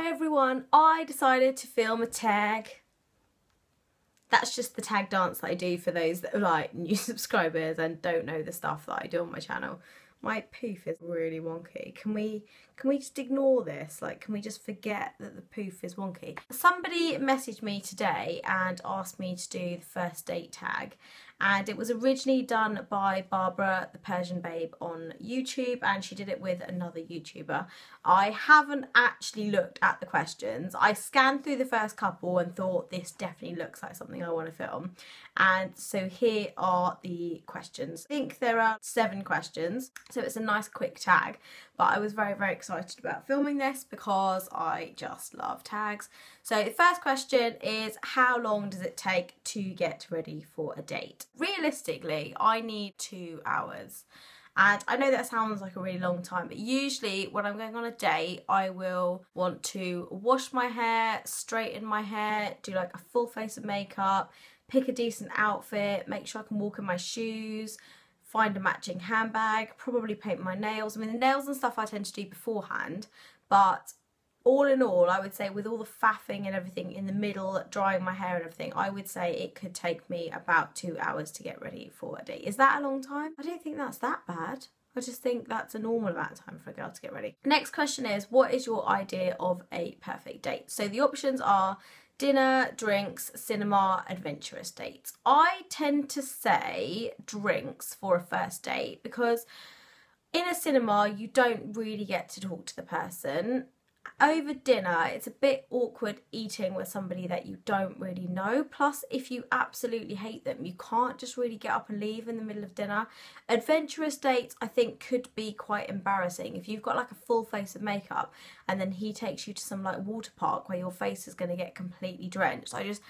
Hi everyone, I decided to film a tag. That's just the tag dance that I do for those that are like new subscribers and don't know the stuff that I do on my channel. My poof is really wonky. Can we just ignore this? Like, can we just forget that the poof is wonky? Somebody messaged me today and asked me to do the first date tag, and it was originally done by Barbara, the Persian Babe, on YouTube, and she did it with another YouTuber. I haven't actually looked at the questions. I scanned through the first couple and thought this definitely looks like something I want to film. And so here are the questions. I think there are 7 questions, so it's a nice quick tag, but I was very, very excited about filming this because I just love tags. So the first question is, how long does it take to get ready for a date? Realistically, I need 2 hours. And I know that sounds like a really long time, but usually when I'm going on a date, I will want to wash my hair, straighten my hair, do like a full face of makeup, pick a decent outfit, make sure I can walk in my shoes, find a matching handbag, probably paint my nails. I mean, the nails and stuff I tend to do beforehand, but all in all, I would say with all the faffing and everything in the middle, drying my hair and everything, I would say it could take me about 2 hours to get ready for a date. Is that a long time? I don't think that's that bad. I just think that's a normal amount of time for a girl to get ready. Next question is, what is your idea of a perfect date? So the options are dinner, drinks, cinema, adventurous dates. I tend to say drinks for a first date because in a cinema you don't really get to talk to the person. Over dinner, it's a bit awkward eating with somebody that you don't really know. Plus, if you absolutely hate them, you can't just really get up and leave in the middle of dinner. Adventurous dates, I think, could be quite embarrassing. If you've got like a full face of makeup and then he takes you to some like water park where your face is going to get completely drenched. I just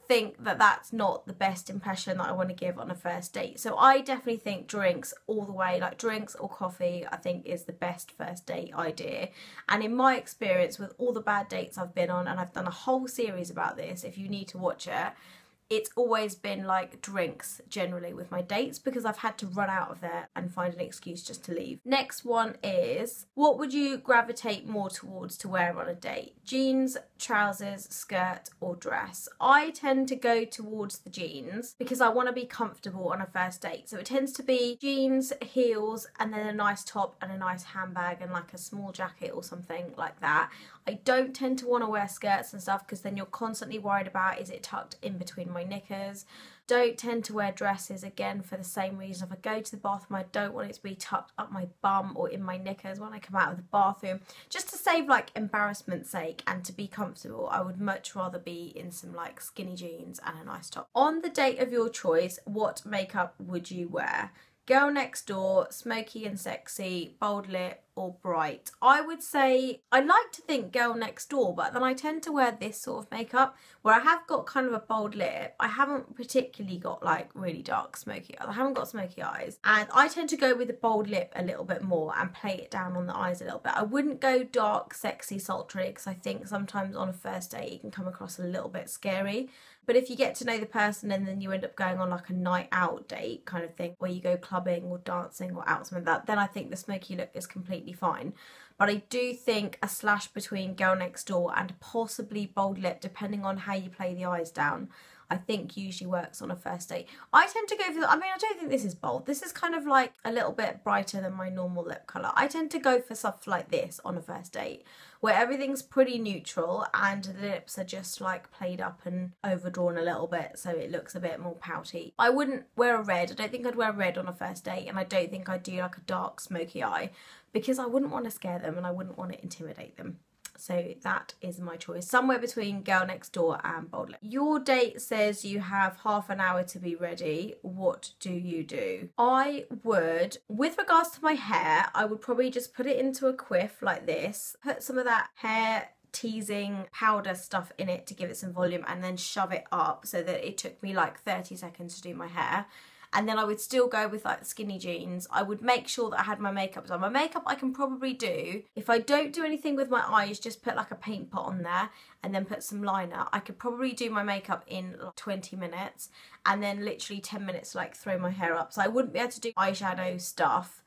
think that that's not the best impression that I want to give on a first date. So I definitely think drinks all the way, like drinks or coffee, I think is the best first date idea. And in my experience with all the bad dates I've been on, and I've done a whole series about this if you need to watch it, it's always been like drinks generally with my dates because I've had to run out of there and find an excuse just to leave. Next one is, what would you gravitate more towards to wear on a date? Jeans, trousers, skirt or dress? I tend to go towards the jeans because I want to be comfortable on a first date. So it tends to be jeans, heels and then a nice top and a nice handbag and like a small jacket or something like that. I don't tend to want to wear skirts and stuff because then you're constantly worried about, is it tucked in between my knickers? Don't tend to wear dresses, again for the same reason. If I go to the bathroom, I don't want it to be tucked up my bum or in my knickers when I come out of the bathroom. Just to save like embarrassment's sake and to be comfortable, I would much rather be in some like skinny jeans and a nice top. On the date of your choice, what makeup would you wear? Girl Next Door, smoky and sexy, bold lip or bright? I would say I like to think Girl Next Door, but then I tend to wear this sort of makeup where I have got kind of a bold lip. I haven't particularly got like really dark smoky eyes. I haven't got smoky eyes, and I tend to go with the bold lip a little bit more and play it down on the eyes a little bit. I wouldn't go dark, sexy, sultry because I think sometimes on a first date it can come across a little bit scary. But if you get to know the person and then you end up going on like a night out date kind of thing where you go clubbing or dancing or out something like that, then I think the smoky look is completely fine. But I do think a slash between Girl Next Door and possibly bold lip, depending on how you play the eyes down, I think usually works on a first date. I tend to go for, I mean, I don't think this is bold. This is kind of like a little bit brighter than my normal lip colour. I tend to go for stuff like this on a first date, where everything's pretty neutral and the lips are just like played up and overdrawn a little bit so it looks a bit more pouty. I wouldn't wear a red. I don't think I'd wear red on a first date, and I don't think I'd do like a dark smoky eye because I wouldn't want to scare them and I wouldn't want to intimidate them. So that is my choice, somewhere between Girl Next Door and bold lip. Your date says you have half an hour to be ready. What do you do? I would, with regards to my hair, I would probably just put it into a quiff like this, put some of that hair teasing powder stuff in it to give it some volume, and then shove it up so that it took me like 30 seconds to do my hair. And then I would still go with like skinny jeans. I would make sure that I had my makeup on. My makeup I can probably do, if I don't do anything with my eyes, just put like a paint pot on there and then put some liner. I could probably do my makeup in like 20 minutes and then literally 10 minutes to like throw my hair up. So I wouldn't be able to do eyeshadow stuff,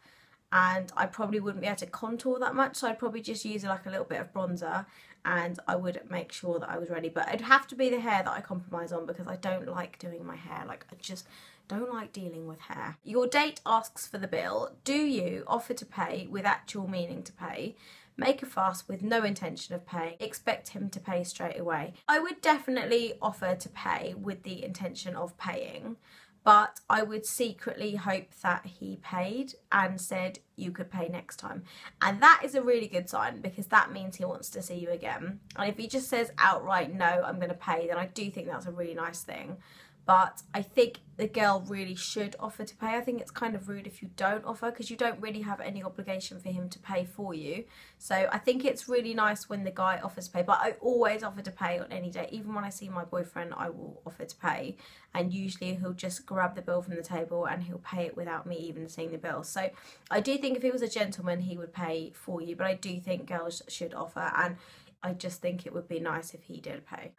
and I probably wouldn't be able to contour that much, so I'd probably just use like a little bit of bronzer and I would make sure that I was ready. But it'd have to be the hair that I compromise on, because I don't like doing my hair. Like, I just don't like dealing with hair. Your date asks for the bill. Do you offer to pay with actual meaning to pay? Make a fuss with no intention of paying. Expect him to pay straight away. I would definitely offer to pay with the intention of paying, but I would secretly hope that he paid and said you could pay next time. And that is a really good sign, because that means he wants to see you again. And if he just says outright, no, I'm going to pay, then I do think that's a really nice thing. But I think the girl really should offer to pay. I think it's kind of rude if you don't offer, because you don't really have any obligation for him to pay for you. So I think it's really nice when the guy offers to pay. But I always offer to pay on any date. Even when I see my boyfriend, I will offer to pay. And usually he'll just grab the bill from the table and he'll pay it without me even seeing the bill. So I do think if he was a gentleman, he would pay for you. But I do think girls should offer, and I just think it would be nice if he did pay.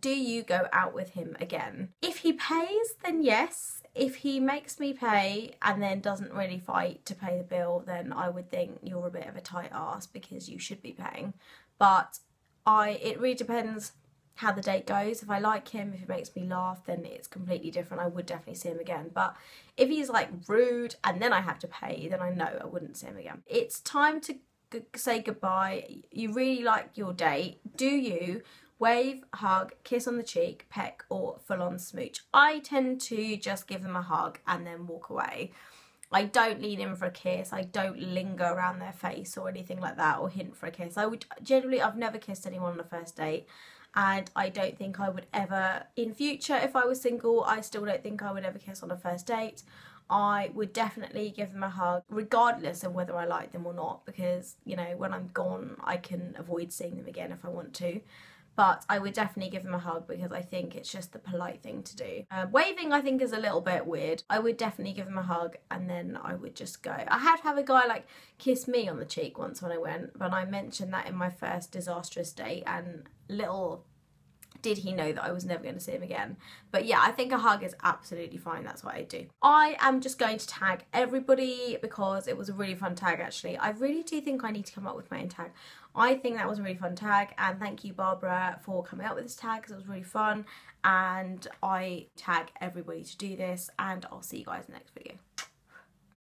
Do you go out with him again? If he pays, then yes. If he makes me pay and then doesn't really fight to pay the bill, then I would think you're a bit of a tight ass, because you should be paying. But it really depends how the date goes. If I like him, if he makes me laugh, then it's completely different. I would definitely see him again. But if he's like rude and then I have to pay, then I know I wouldn't see him again. It's time to say goodbye. You really like your date. Do you wave, hug, kiss on the cheek, peck, or full-on smooch? I tend to just give them a hug and then walk away. I don't lean in for a kiss. I don't linger around their face or anything like that, or hint for a kiss. I've never kissed anyone on a first date, and I don't think I would ever in future. If I was single, I still don't think I would ever kiss on a first date. I would definitely give them a hug, regardless of whether I like them or not, because, you know, when I'm gone, I can avoid seeing them again if I want to. But I would definitely give them a hug, because I think it's just the polite thing to do. Waving, I think, is a little bit weird. I would definitely give them a hug, and then I would just go. I had to have a guy, like, kiss me on the cheek once when I went, but I mentioned that in my first disastrous date, and little did he know that I was never going to see him again. But yeah, I think a hug is absolutely fine. That's what I do. I am just going to tag everybody, because it was a really fun tag, actually. I really do think I need to come up with my own tag. I think that was a really fun tag, and thank you, Barbara, for coming up with this tag, because it was really fun. And I tag everybody to do this, and I'll see you guys in the next video.